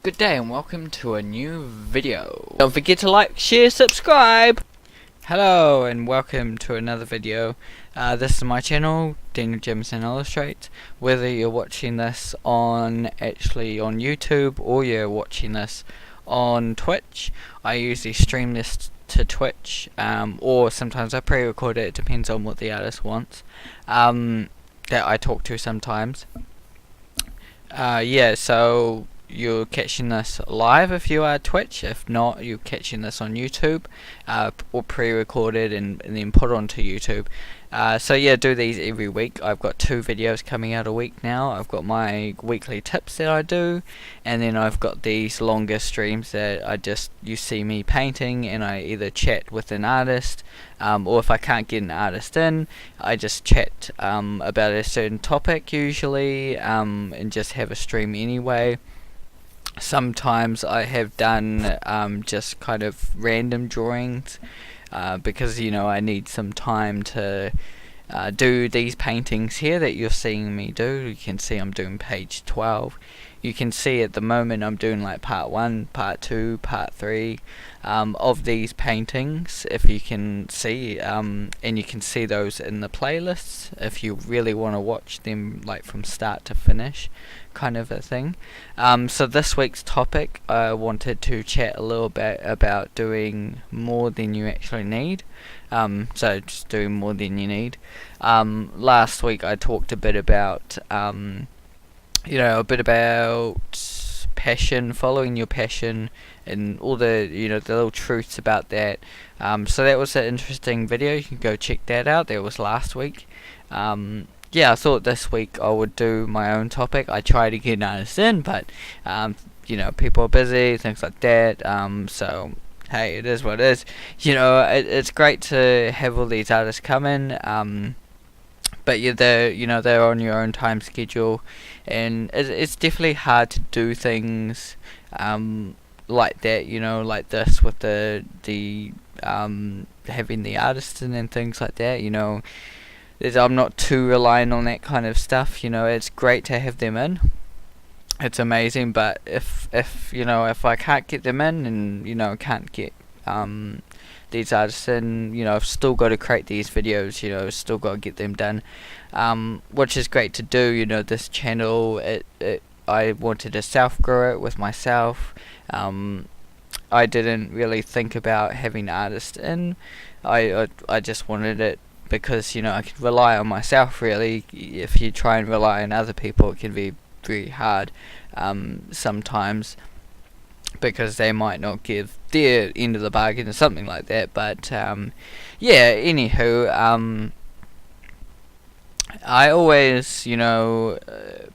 Good day and welcome to a new video. Don't forget to like, share, subscribe! Hello and welcome to another video. This is my channel, Daniel Jamison Illustrates. Whether you're watching this on YouTube or you're watching this on Twitch, I usually stream this to Twitch, or sometimes I pre-record it. It depends on what the artist wants, that I talk to sometimes. So you're catching this live if you are Twitch. If not, you're catching this on YouTube, or pre-recorded and then put onto YouTube. Do these every week. I've got 2 videos coming out a week now. I've got my weekly tips that I do, and then I've got these longer streams that you see me painting, and I either chat with an artist, or if I can't get an artist in, I just chat about a certain topic usually, and just have a stream anyway. Sometimes I have done just kind of random drawings, because I need some time to do these paintings here that you're seeing me do. You can see I'm doing page 12. You can see at the moment I'm doing like part 1, part 2, part 3 of these paintings, if you can see, and you can see those in the playlists if you really want to watch them like from start to finish, kind of a thing. So this week's topic, I wanted to chat a little bit about doing more than you actually need. So just doing more than you need. Last week I talked a bit about passion, following your passion, and all the the little truths about that. So that was an interesting video. You can go check that out. That was last week. I thought this week I would do my own topic. I try to get an artist in, but people are busy, things like that. So hey, it is what it is. It's great to have all these artists come in. But they're on your own time schedule, and it's definitely hard to do things like that, like this with the having the artists in and things like that. I'm not too reliant on that kind of stuff. It's great to have them in. It's amazing, but if I can't get them in, and can't get these artists in, I've still got to create these videos. Still got to get them done, which is great to do. This channel, I wanted to self-grow it with myself. I didn't really think about having artists in. I just wanted it because I could rely on myself. Really, if you try and rely on other people, it can be very hard sometimes, because they might not give their end of the bargain or something like that. But anywho, I always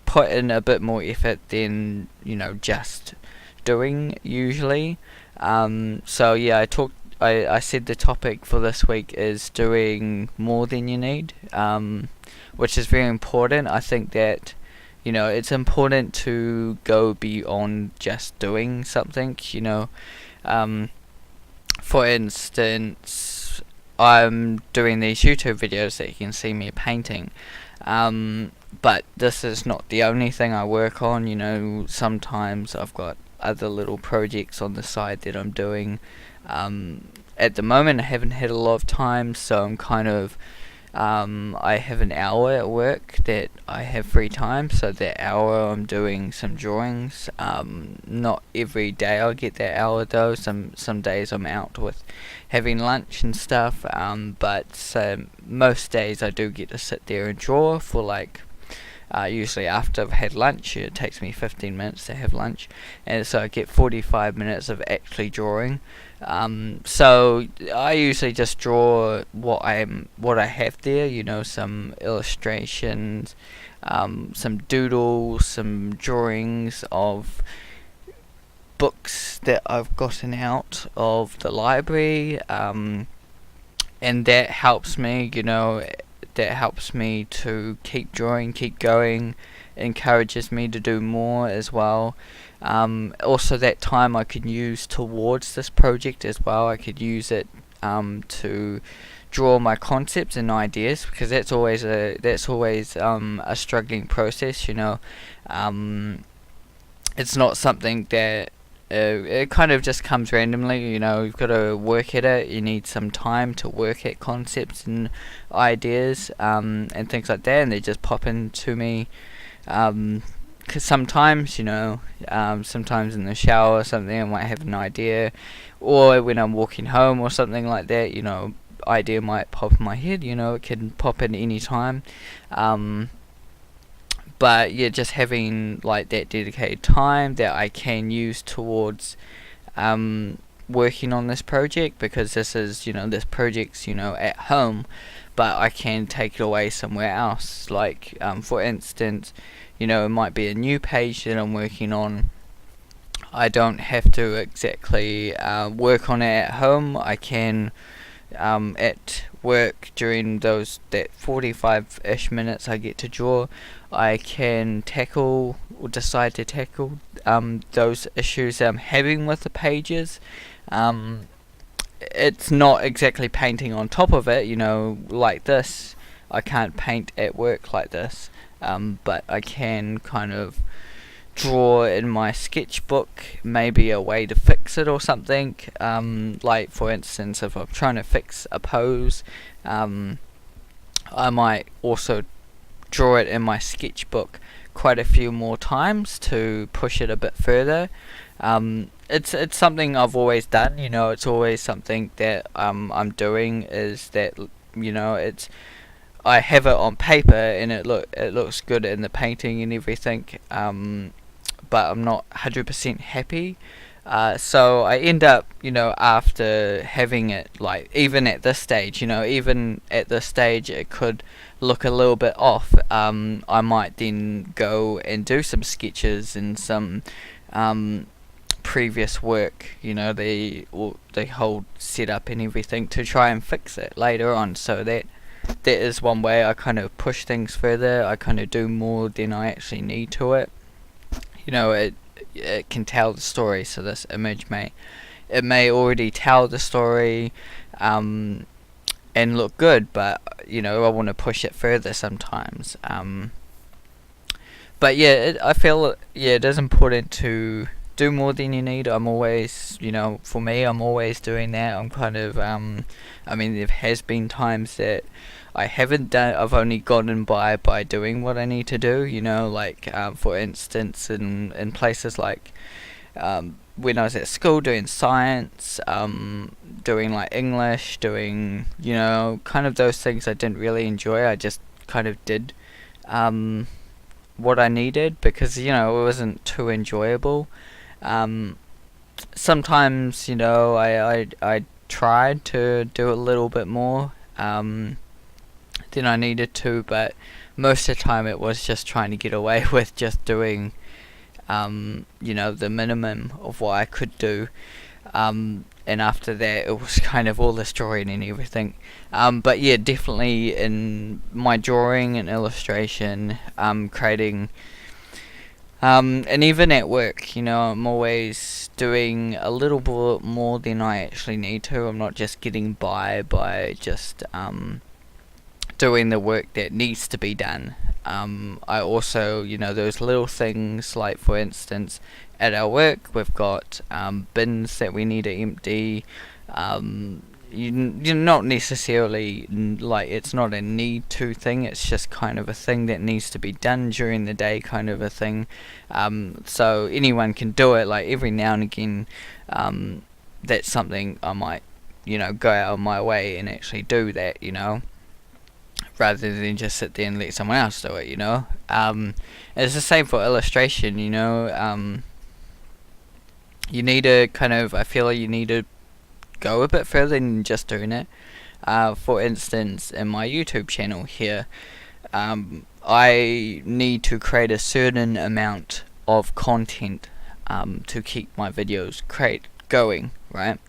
put in a bit more effort than just doing usually. I said the topic for this week is doing more than you need, which is very important. I think that it's important to go beyond just doing something. For instance, I'm doing these YouTube videos that you can see me painting, but this is not the only thing I work on. Sometimes I've got other little projects on the side that I'm doing. At the moment I haven't had a lot of time, so I'm kind of I have an hour at work that I have free time, so that hour I'm doing some drawings. Not every day I'll get that hour though. Some days I'm out with having lunch and stuff, but most days I do get to sit there and draw for usually after I've had lunch. It takes me 15 minutes to have lunch, and so I get 45 minutes of actually drawing. So I usually just draw what I have there, some illustrations, some doodles, some drawings of books that I've gotten out of the library, and that helps me, to keep drawing, keep going, encourages me to do more as well. Also, that time I could use towards this project as well. I could use it to draw my concepts and ideas, because that's always a struggling process. it's not something that it kind of just comes randomly. You've got to work at it. You need some time to work at concepts and ideas, and things like that, and they just pop into me. 'Cause sometimes, sometimes in the shower or something, I might have an idea, or when I'm walking home or something like that, idea might pop in my head. It can pop in any time. But yeah, just having like that dedicated time that I can use towards working on this project, because this project's at home, but I can take it away somewhere else. Like for instance, it might be a new page that I'm working on. I don't have to exactly work on it at home. I can at work, during that 45-ish minutes I get to draw, I can tackle or decide to tackle those issues that I'm having with the pages. It's not exactly painting on top of it, like this. I can't paint at work like this, but I can kind of draw in my sketchbook maybe a way to fix it or something. Like for instance, if I'm trying to fix a pose, I might also draw it in my sketchbook quite a few more times to push it a bit further. It's something I've always done. It's always something that I'm doing, is that it's I have it on paper and it looks good in the painting and everything, but I'm not 100% happy. So I end up, after having it, like even at this stage, it could look a little bit off. I might then go and do some sketches and some previous work, the whole setup and everything, to try and fix it later on. So that is one way I kind of push things further. I kind of do more than I actually need to it. It can tell the story. So this image may already tell the story and look good, but I want to push it further sometimes. But yeah, I feel it is important to do more than you need. I'm always, for me, I'm always doing that. I'm kind of there has been times that I haven't done. I've only gotten by doing what I need to do. Like for instance, in places like when I was at school doing science, doing like English, doing kind of those things I didn't really enjoy. I just kind of did what I needed, because it wasn't too enjoyable. Sometimes I tried to do a little bit more than I needed to, but most of the time it was just trying to get away with just doing the minimum of what I could do, and after that it was kind of all this drawing and everything. But yeah, definitely in my drawing and illustration, creating and even at work, I'm always doing a little bit more than I actually need to. I'm not just getting by just doing the work that needs to be done. I also, those little things, like for instance, at our work we've got bins that we need to empty. You're not necessarily, like, it's not a need to thing, it's just kind of a thing that needs to be done during the day, kind of a thing. So anyone can do it. Like every now and again, that's something I might go out of my way and actually do that, rather than just sit there and let someone else do it. It's the same for illustration. You need to kind of, I feel like you need to go a bit further than just doing it. For instance, in my YouTube channel here, I need to create a certain amount of content to keep my videos going, right?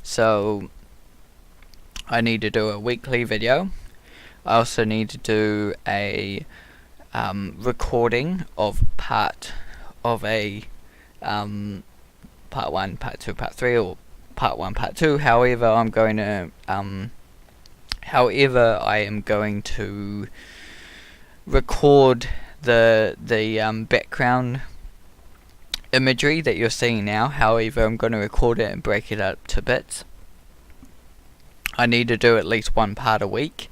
So I need to do a weekly video. I also need to do a recording of part a part 1, part 2, part 3, or part 1, part 2, however I am going to record the background imagery that you're seeing now. However, I'm going to record it and break it up to bits. I need to do at least one part a week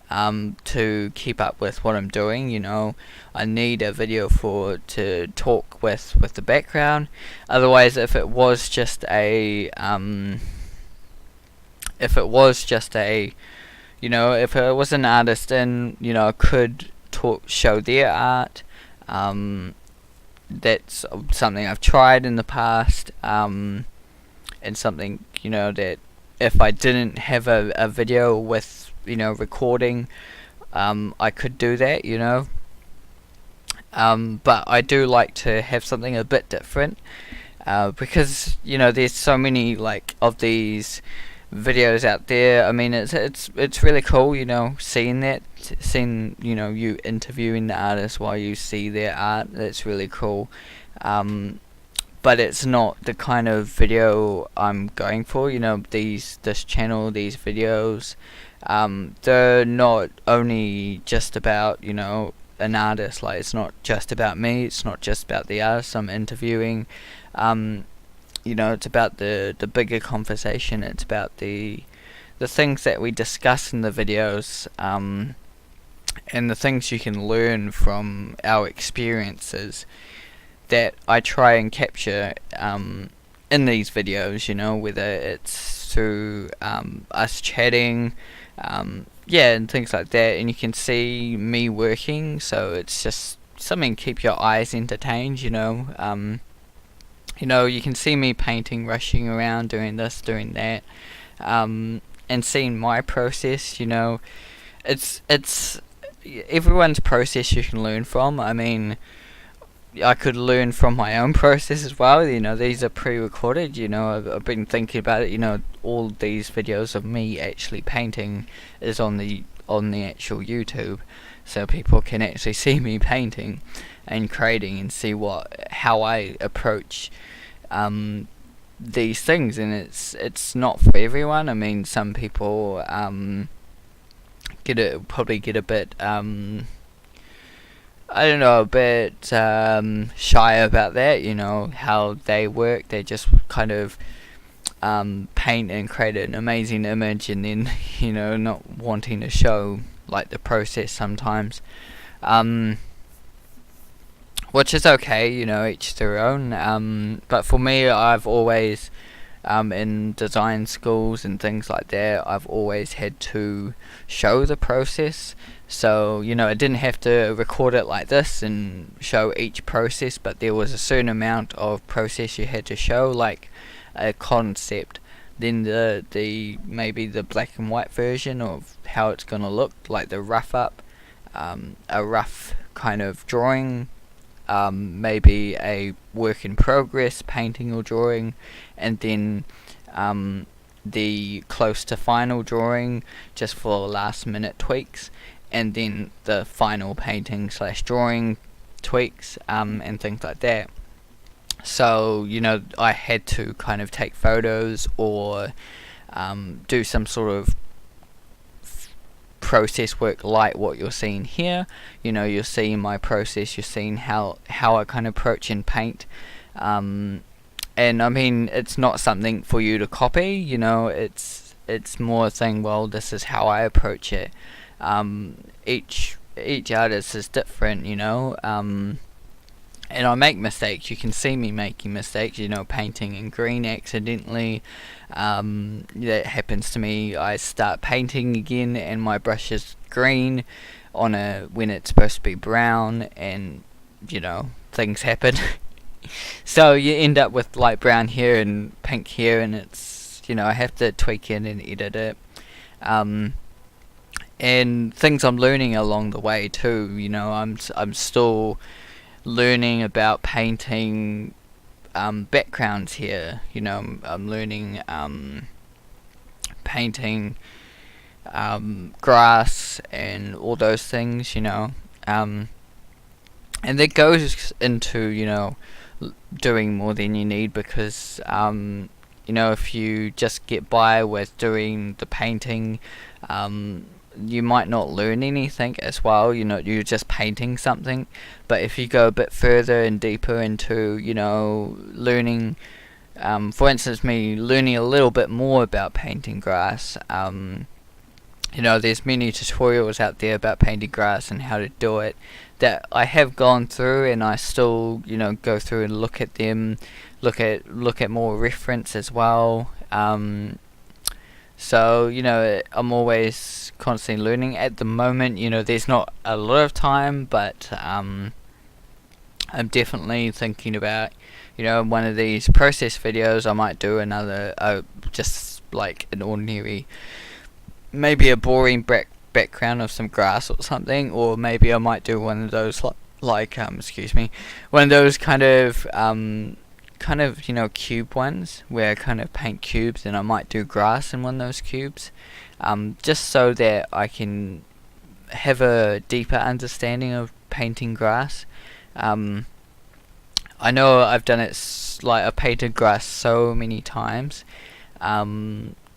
to keep up with what I'm doing. You know, I need a video to talk with the background. Otherwise, if it was just a you know, if it was an artist and, you know, I could show their art. That's something I've tried in the past, and something, you know, that if I didn't have a video with, you know, recording, I could do that, you know. But I do like to have something a bit different, because, you know, there's so many like of these videos out there. I mean, it's really cool, you know, seeing you know, you interviewing the artist while you see their art. That's really cool. But it's not the kind of video I'm going for. You know, this channel, these videos, they're not only just about, you know, an artist. Like, it's not just about me, it's not just about the artist I'm interviewing. You know, it's about the bigger conversation. It's about the things that we discuss in the videos, and the things you can learn from our experiences that I try and capture in these videos. You know, whether it's through us chatting, yeah, and things like that. And you can see me working, so it's just something to keep your eyes entertained. You know. You know, you can see me painting, rushing around, doing this, doing that, and seeing my process. You know, it's everyone's process you can learn from. I mean, I could learn from my own process as well. You know, these are pre-recorded. You know, I've been thinking about it. You know, all these videos of me actually painting is on the actual YouTube, so people can actually see me painting and creating and see how I approach these things. And it's not for everyone. I mean, some people probably get a bit I don't know, a bit shy about that. You know, how they work. They just kind of paint and create an amazing image, and then, you know, not wanting to show like the process sometimes, which is okay, you know, each their own. But for me, I've always in design schools and things like that, I've always had to show the process. So, you know, I didn't have to record it like this and show each process, but there was a certain amount of process you had to show, like a concept, then the maybe the black and white version of how it's gonna look, like the rough up, a rough kind of drawing, maybe a work in progress painting or drawing, and then the close to final drawing just for last minute tweaks, and then the final painting / drawing tweaks, and things like that. So, you know, I had to kind of take photos or do some sort of process work like what you're seeing here. You know, you're seeing my process, you're seeing how I kind of approach and paint. And I mean, it's not something for you to copy, you know, it's more a thing, well, this is how I approach it. Each artist is different, you know, and I make mistakes. You can see me making mistakes, you know, painting in green accidentally. That happens to me. I start painting again and my brush is green when it's supposed to be brown, and, you know, things happen. So you end up with like brown here and pink here, and it's, you know, I have to tweak it and edit it. And things I'm learning along the way too, you know, I'm still learning about painting backgrounds here, you know. I'm learning painting grass and all those things, you know, and that goes into, you know, doing more than you need, because you know, if you just get by with doing the painting, you might not learn anything as well. You're just painting something. But if you go a bit further and deeper into, learning, for instance, me learning a little bit more about painting grass. There's many tutorials out there about painting grass and how to do it that I have gone through, and I still, go through and look at them, look at more reference as well. So, I'm always constantly learning. At the moment, there's not a lot of time, but I'm definitely thinking about, one of these process videos. I might do another, just like an ordinary, maybe a boring background of some grass or something, or maybe I might do one of those one of those kind of cube ones where I kind of paint cubes, and I might do grass in one of those cubes, just so that I can have a deeper understanding of painting grass. I know I've done it I've painted grass so many times.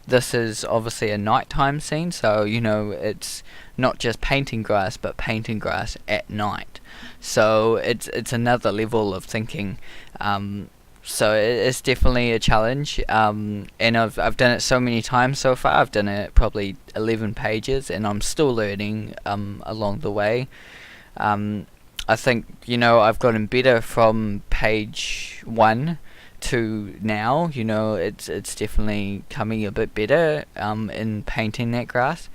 This is obviously a nighttime scene, so it's not just painting grass, but painting grass at night. So it's another level of thinking. So it's definitely a challenge, and I've done it so many times so far. I've done it probably 11 pages, and I'm still learning along the way. I think I've gotten better from page 1 to now. It's definitely coming a bit better in painting that grass.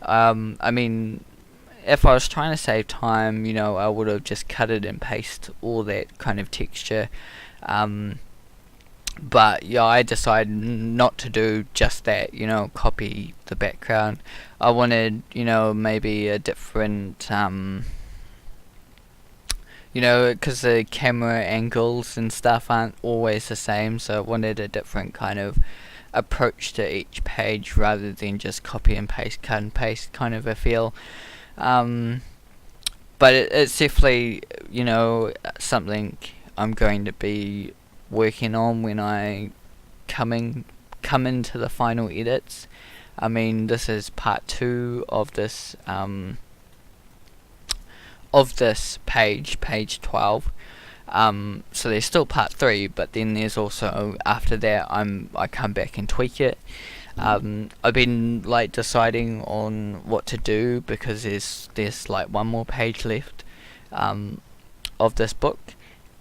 I mean, if I was trying to save time, I would have just cut it and paste all that kind of texture. But yeah, I decided not to do just that, copy the background. I wanted, maybe a different, because the camera angles and stuff aren't always the same, so I wanted a different kind of approach to each page rather than just copy and paste, cut and paste kind of a feel. But it's definitely, something I'm going to be working on when I come into the final edits. I mean, this is part 2 of this page 12. So there's still part 3, but then there's also, after that, I come back and tweak it. I've been deciding on what to do, because there's one more page left of this book,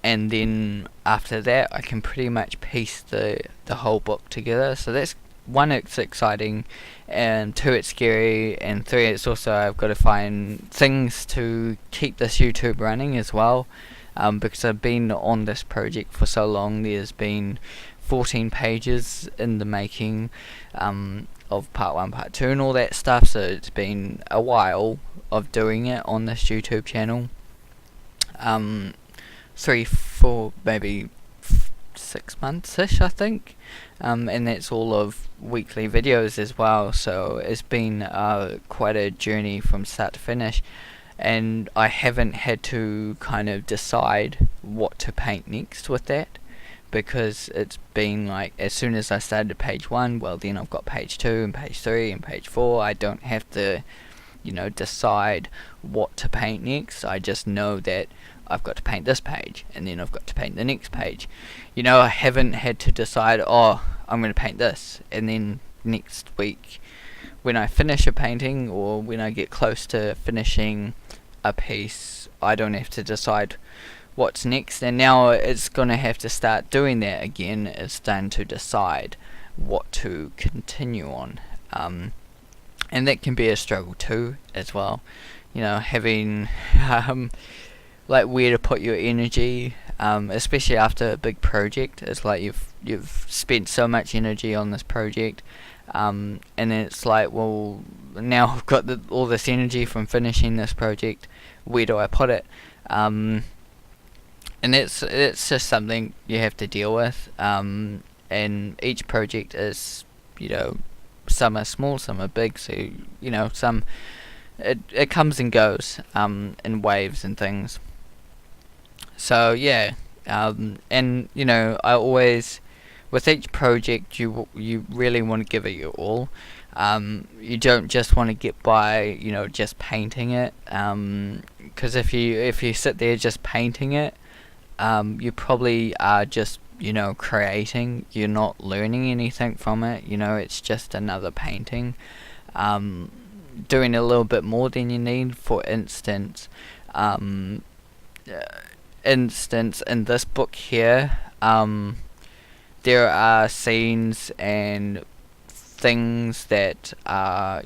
and then after that I can pretty much piece the whole book together. So that's 1, it's exciting, and 2, it's scary, and 3, it's also I've got to find things to keep this YouTube running as well, because I've been on this project for so long. There's been 14 pages in the making of part 1, part 2 and all that stuff, so it's been a while of doing it on this YouTube channel. 3, 4, maybe 6 months-ish, I think, and that's all of weekly videos as well, so it's been quite a journey from start to finish, and I haven't had to kind of decide what to paint next with that, because it's been as soon as I started page 1, well then I've got page 2 and page 3 and page 4. I don't have to decide what to paint next. I just know that I've got to paint this page, and then I've got to paint the next page. I haven't had to decide, I'm going to paint this, and then next week when I finish a painting, or when I get close to finishing a piece, I don't have to decide what's next. And now it's going to have to start doing that again. It's starting to decide what to continue on, and that can be a struggle too as well, having where to put your energy, especially after a big project. It's you've spent so much energy on this project, and then it's well, now I've got all this energy from finishing this project, where do I put it? And it's just something you have to deal with, and each project is, some are small, some are big, so some it comes and goes in waves and things. So yeah, and I always, with each project, you really want to give it your all. You don't just want to get by, just painting it. Because if you sit there just painting it, you probably are just creating. You're not learning anything from it. It's just another painting. Doing a little bit more than you need. For instance, in this book here, there are scenes and things that are,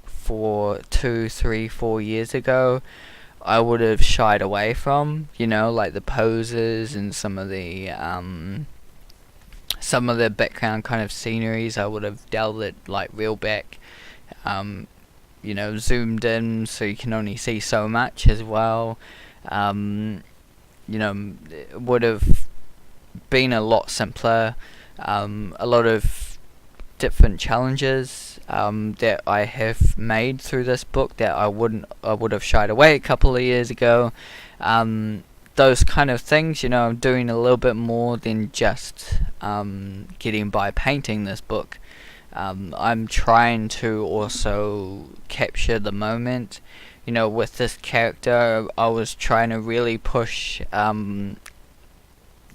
for 2, 3, 4 years ago, I would have shied away from, like the poses and some of the background kind of sceneries. I would have dealt it like real back, zoomed in so you can only see so much as well. It would have been a lot simpler. A lot of different challenges that I have made through this book that I would have shied away a couple of years ago. Those kind of things, I'm doing a little bit more than just getting by painting this book. I'm trying to also capture the moment. With this character, I was trying to really push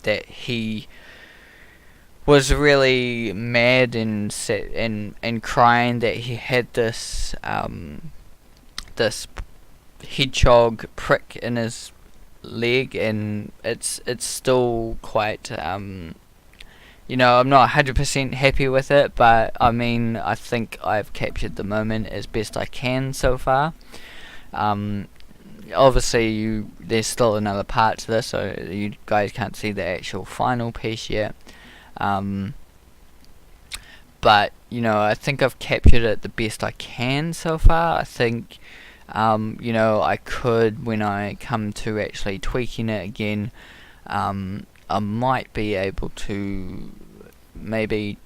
that he was really mad and crying that he had this this hedgehog prick in his leg, and it's still quite I'm not 100% happy with it, but I think I've captured the moment as best I can so far. Obviously there's still another part to this, so you guys can't see the actual final piece yet. But I think I've captured it the best I can so far. I think I could, when I come to actually tweaking it again, I might be able to maybe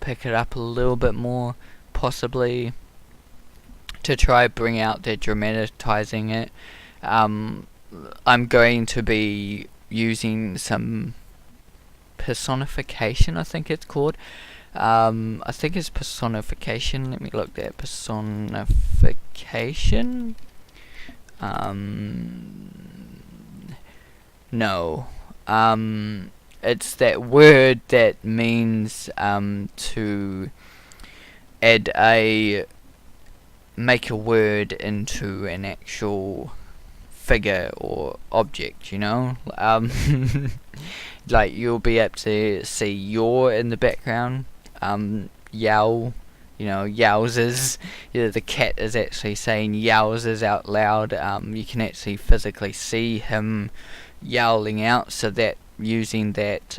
pick it up a little bit more, possibly, to try bring out the dramatizing it. I'm going to be using some personification, I think it's called. I think it's personification. Let me look at personification. No. It's that word that means to make a word into an actual figure or object, like you'll be able to see "your" in the background, yowl, yowzers. The cat is actually saying yowzers out loud. You can actually physically see him yowling out, so that using that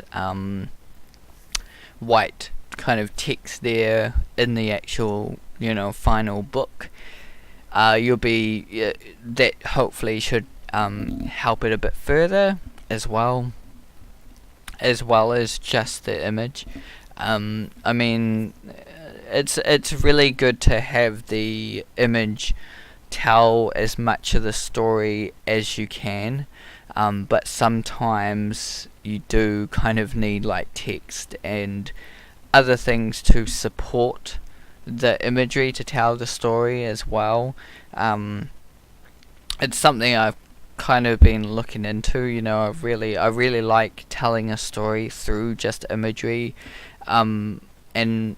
white kind of text there in the actual final book, you'll be that hopefully should help it a bit further as well as just the image. It's really good to have the image tell as much of the story as you can, but sometimes you do kind of need like text and other things to support the imagery to tell the story as well. It's something I've kind of been looking into. I really like telling a story through just imagery, and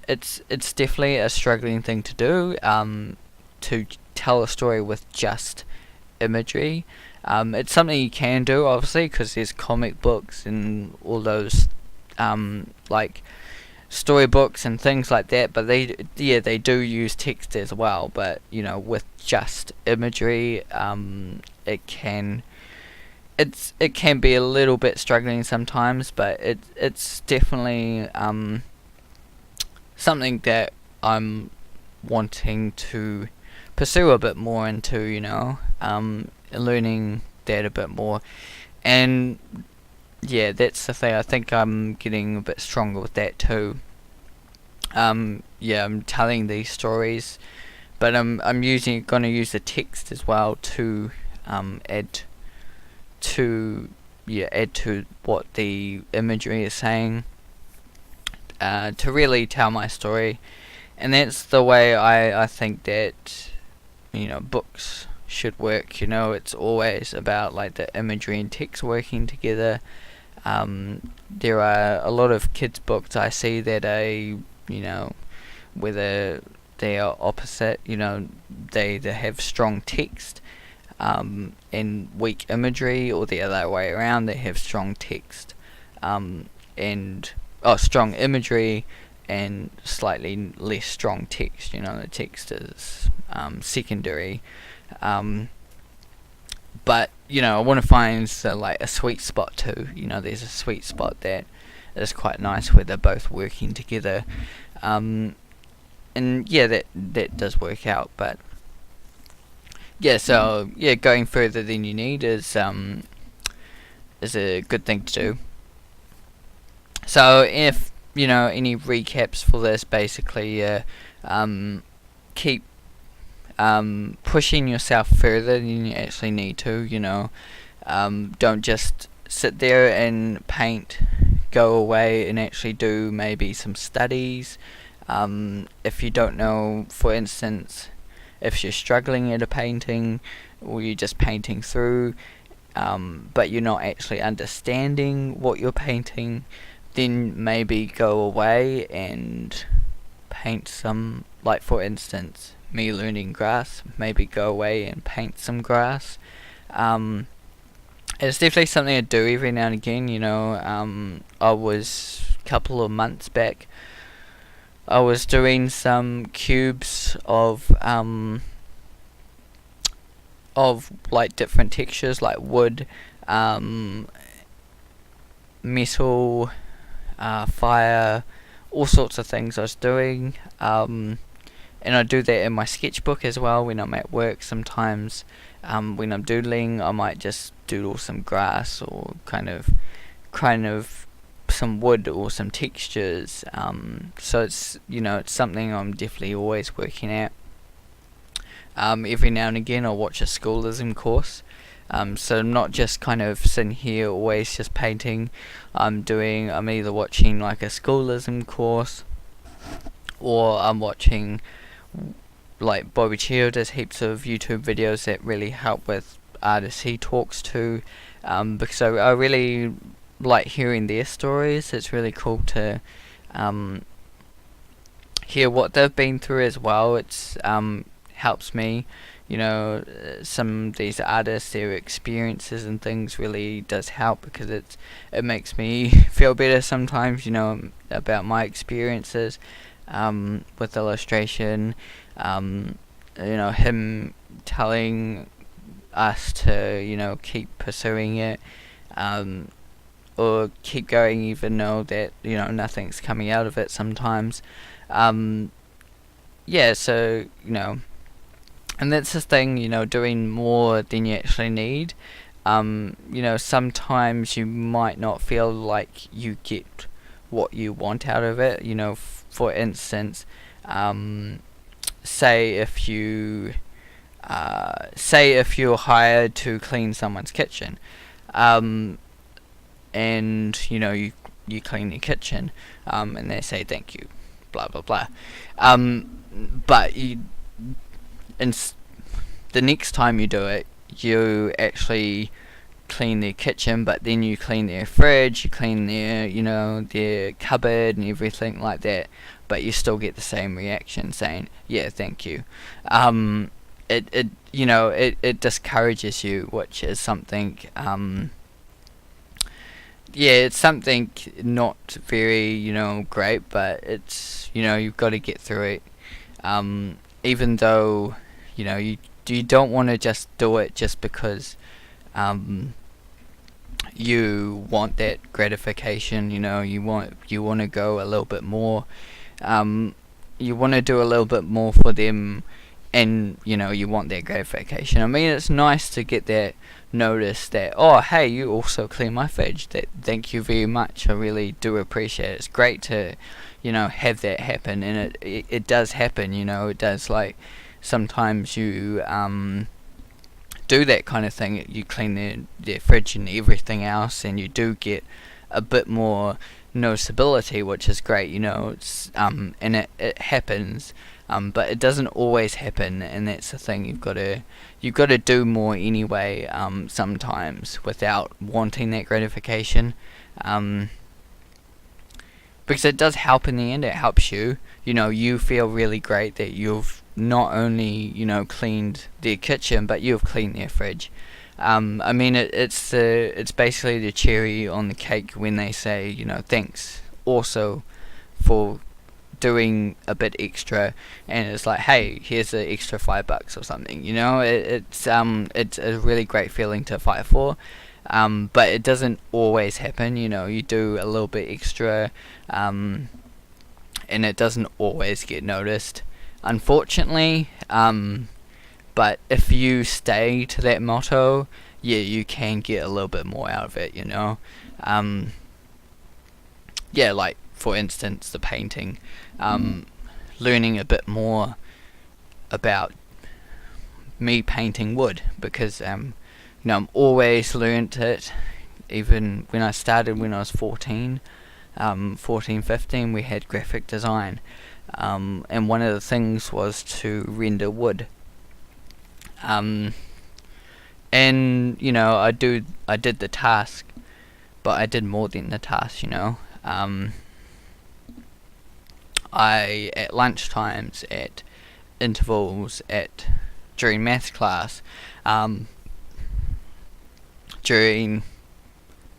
it's definitely a struggling thing to do, to tell a story with just imagery. It's something you can do, obviously, because there's comic books and all those like storybooks and things like that, but they do use text as well. But with just imagery, it can be a little bit struggling sometimes, but it's definitely something that I'm wanting to pursue a bit more into, learning that a bit more. And yeah, that's the thing. I think I'm getting a bit stronger with that too. I'm telling these stories, but I'm gonna use the text as well to add to what the imagery is saying, to really tell my story. And that's the way I think that, books should work. It's always about like the imagery and text working together. There are a lot of kids books I see that whether they are opposite, they have strong text and weak imagery, or the other way around, they have strong text and strong imagery and slightly less strong text. The text is secondary. But I want to find like a sweet spot too. There's a sweet spot that is quite nice where they're both working together. And yeah, that does work out. But yeah, so yeah, going further than you need is a good thing to do. So if any recaps for this, basically keep pushing yourself further than you actually need to. Don't just sit there and paint, go away and actually do maybe some studies. If you don't know, for instance, if you're struggling at a painting or you're just painting through, but you're not actually understanding what you're painting, then maybe go away and paint some, like for instance, me learning grass, maybe go away and paint some grass. It's definitely something I do every now and again. I was, a couple of months back, I was doing some cubes of like different textures, like wood, metal, fire, all sorts of things I was doing. And I do that in my sketchbook as well when I'm at work. Sometimes when I'm doodling, I might just doodle some grass or kind of some wood or some textures. So it's it's something I'm definitely always working at. Every now and again I'll watch a schoolism course. So I'm not just kind of sitting here always just painting. I'm either watching like a schoolism course, or I'm watching, like Bobby Chiu does heaps of YouTube videos that really help with artists he talks to, because I really like hearing their stories. It's really cool to hear what they've been through as well. It's helps me, some of these artists, their experiences and things really does help, because it makes me feel better sometimes, about my experiences with illustration. Him telling us to keep pursuing it, or keep going even though that nothing's coming out of it sometimes. Yeah, so and that's the thing, doing more than you actually need. Sometimes you might not feel like you get what you want out of it. For instance, say if you're hired to clean someone's kitchen, and you clean the kitchen, and they say thank you, blah blah blah, but the next time you do it, you actually clean their kitchen, but then you clean their fridge, you clean their cupboard and everything like that, but you still get the same reaction saying yeah, thank you. It discourages you, which is something it's something not very great, but it's you've got to get through it, even though you don't want to just do it just because you want that gratification. You want to go a little bit more, you want to do a little bit more for them, and you want that gratification. I mean, it's nice to get that notice that, oh hey, you also clean my fridge, that thank you very much, I really do appreciate it. It's great to have that happen, and it does happen. It does, like sometimes you do that kind of thing, you clean their fridge and everything else, and you do get a bit more noticeability, which is great, it's and it happens, but it doesn't always happen, and that's the thing. You've got to do more anyway, sometimes, without wanting that gratification, because it does help in the end. It helps you. You feel really great that you've not only cleaned their kitchen, but you've cleaned their fridge. I mean, it's basically the cherry on the cake when they say, thanks also for doing a bit extra, and it's like, hey, here's the extra $5 or something. It's a really great feeling to fight for. But it doesn't always happen. You do a little bit extra, and it doesn't always get noticed, unfortunately. But if you stay to that motto, yeah, you can get a little bit more out of it. Yeah, like for instance, the painting. Learning a bit more about me painting wood, because I'm always learnt it. Even when I started when I was 14, 15, we had graphic design, and one of the things was to render wood. And I did the task, but I did more than the task. I, at lunch times, at intervals, during math class, during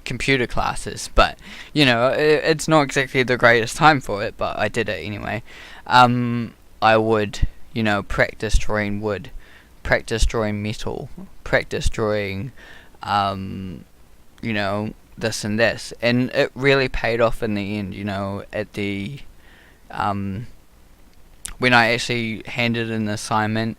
computer classes, but it's not exactly the greatest time for it, but I did it anyway. I would practice drawing wood, practice drawing metal, practice drawing this and this, and it really paid off in the end. At the when I actually handed an assignment,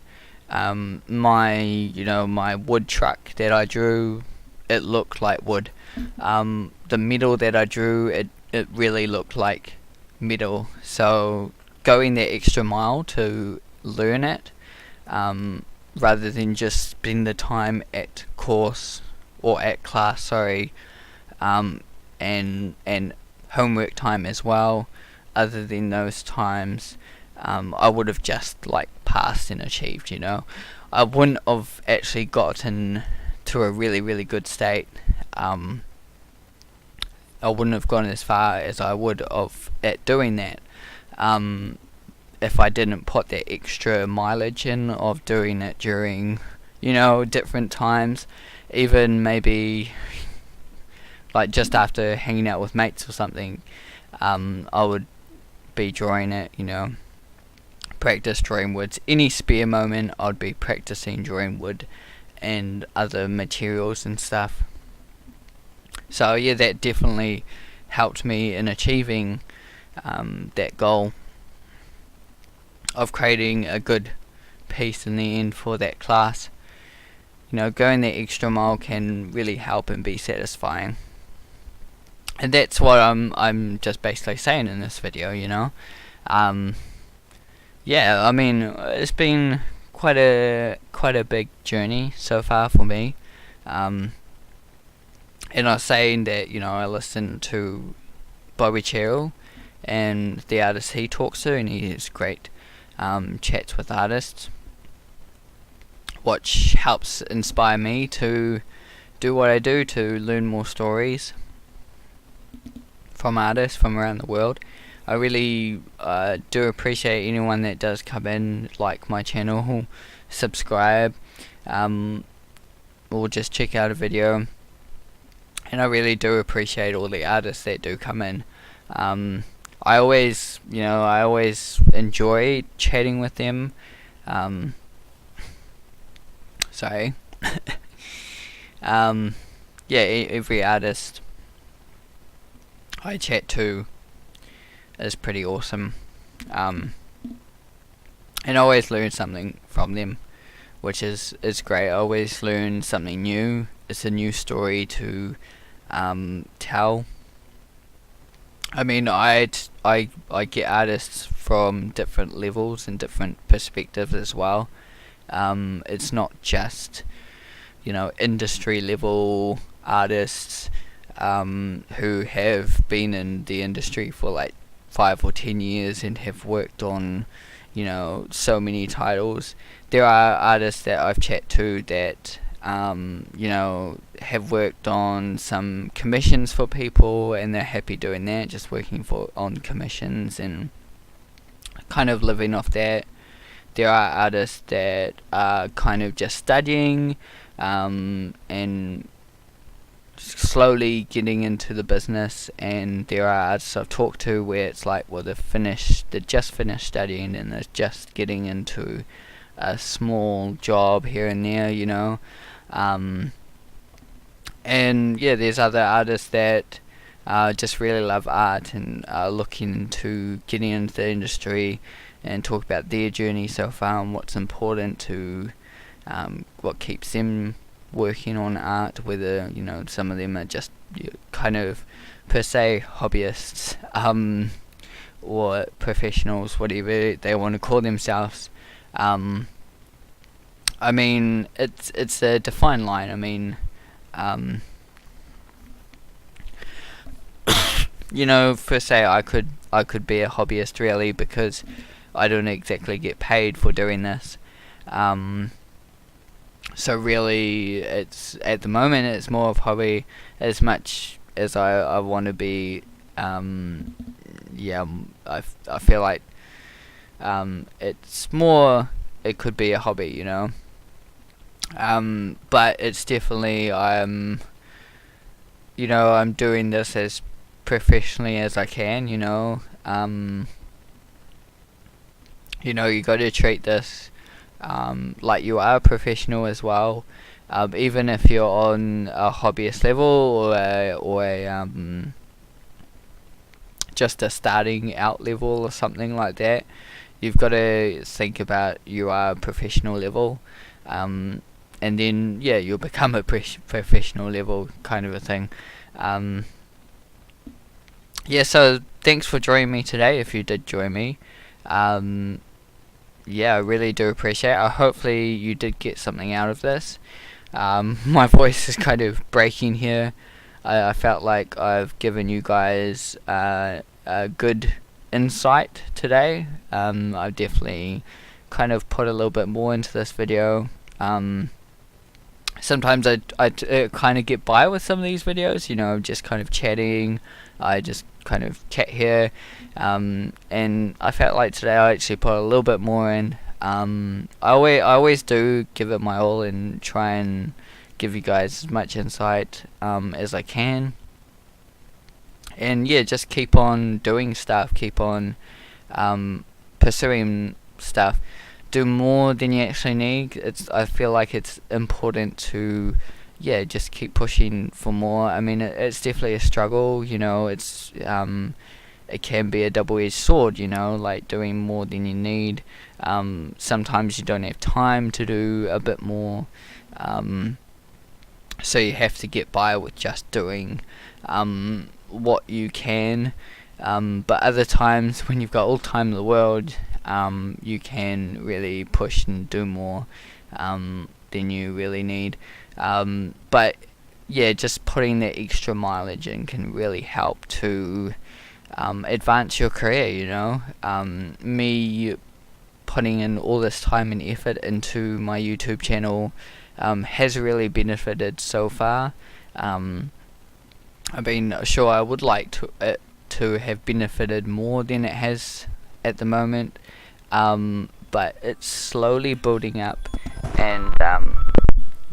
my wood truck that I drew, it looked like wood. The metal that I drew, it really looked like metal. So going that extra mile to learn it, rather than just spend the time at course or at class, and homework time as well. Other than those times, I would have just passed and achieved. I wouldn't have actually gotten to a really, really good state. I wouldn't have gone as far as I would have at doing that, if I didn't put that extra mileage in of doing it during different times, even maybe just after hanging out with mates or something. I would be drawing it, practice drawing wood. Any spare moment, I'd be practicing drawing wood and other materials and stuff. So yeah, that definitely helped me in achieving that goal of creating a good piece in the end for that class. Going that extra mile can really help and be satisfying. And that's what I'm just basically saying in this video. Yeah, I mean, it's been quite a big journey so far for me. And I was saying that I listen to Bobby Cheryl and the artists he talks to, and he has great chats with artists, which helps inspire me to do what I do, to learn more stories from artists from around the world. I really do appreciate anyone that does come in, like my channel, subscribe, or just check out a video. And I really do appreciate all the artists that do come in. I always enjoy chatting with them. Sorry. Yeah, every artist I chat to is pretty awesome, and I always learn something from them, which is great. I always learn something new. It's a new story to tell. I mean, I get artists from different levels and different perspectives as well. It's not just industry level artists. who have been in the industry for like 5 or 10 years and have worked on, so many titles. There are artists that I've chatted to that, have worked on some commissions for people, and they're happy doing that, just working on commissions and kind of living off that. There are artists that are kind of just studying, and slowly getting into the business, and there are artists I've talked to where it's like, well, they just finished studying and they're just getting into a small job here and there. And yeah, there's other artists that just really love art and are looking to getting into the industry, and talk about their journey so far and what's important to what keeps them working on art, whether some of them are just kind of per se hobbyists, or professionals, whatever they want to call themselves. I mean, it's a defined line. I mean, per se, I could be a hobbyist really, because I don't exactly get paid for doing this. So really, it's at the moment it's more of hobby, as much as I want to be. I feel like it's more. It could be a hobby, but it's definitely I'm doing this as professionally as I can. You got to treat this like you are a professional as well, even if you're on a hobbyist level or a just a starting out level or something like that. You've got to think about you are a professional level, and then you'll become a professional level kind of a thing. So thanks for joining me today, if you did join me. I really do appreciate it. Hopefully you did get something out of this. My voice is kind of breaking here. I felt like I've given you guys a good insight today. I've definitely kind of put a little bit more into this video. Sometimes I kind of get by with some of these videos, just kind of chatting. I just kind of chat here, and I felt like today I actually put a little bit more in. I always do give it my all and try and give you guys as much insight as I can. And just keep on doing stuff, keep on pursuing stuff. Do more than you actually need. I feel like it's important to just keep pushing for more. I mean, it's definitely a struggle, it's it can be a double-edged sword, like doing more than you need. Sometimes you don't have time to do a bit more, so you have to get by with just doing what you can. But other times, when you've got all the time in the world, you can really push and do more than you really need. But just putting the extra mileage in can really help to advance your career. Me putting in all this time and effort into my YouTube channel has really benefited so far. I mean, sure, I would like to have benefited more than it has at the moment, but it's slowly building up, and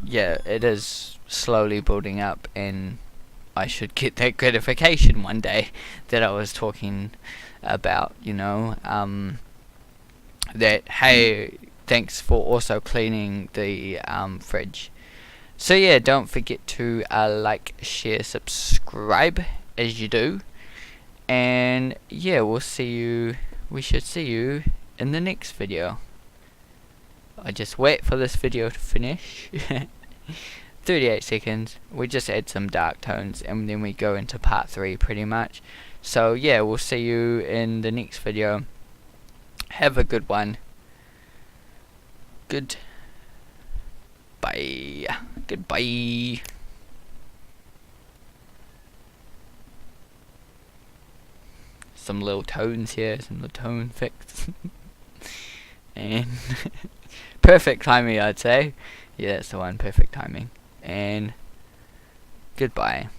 it is slowly building up, and I should get that gratification one day that I was talking about, that, hey, thanks for also cleaning the fridge. So don't forget to like, share, subscribe as you do, and we should see you in the next video. I just wait for this video to finish. 38 seconds. We just add some dark tones and then we go into part 3 pretty much. So we'll see you in the next video. Have a good one. Goodbye. some little tones here, some little tone effects. And perfect timing, I'd say. Yeah, that's the one, perfect timing. And goodbye.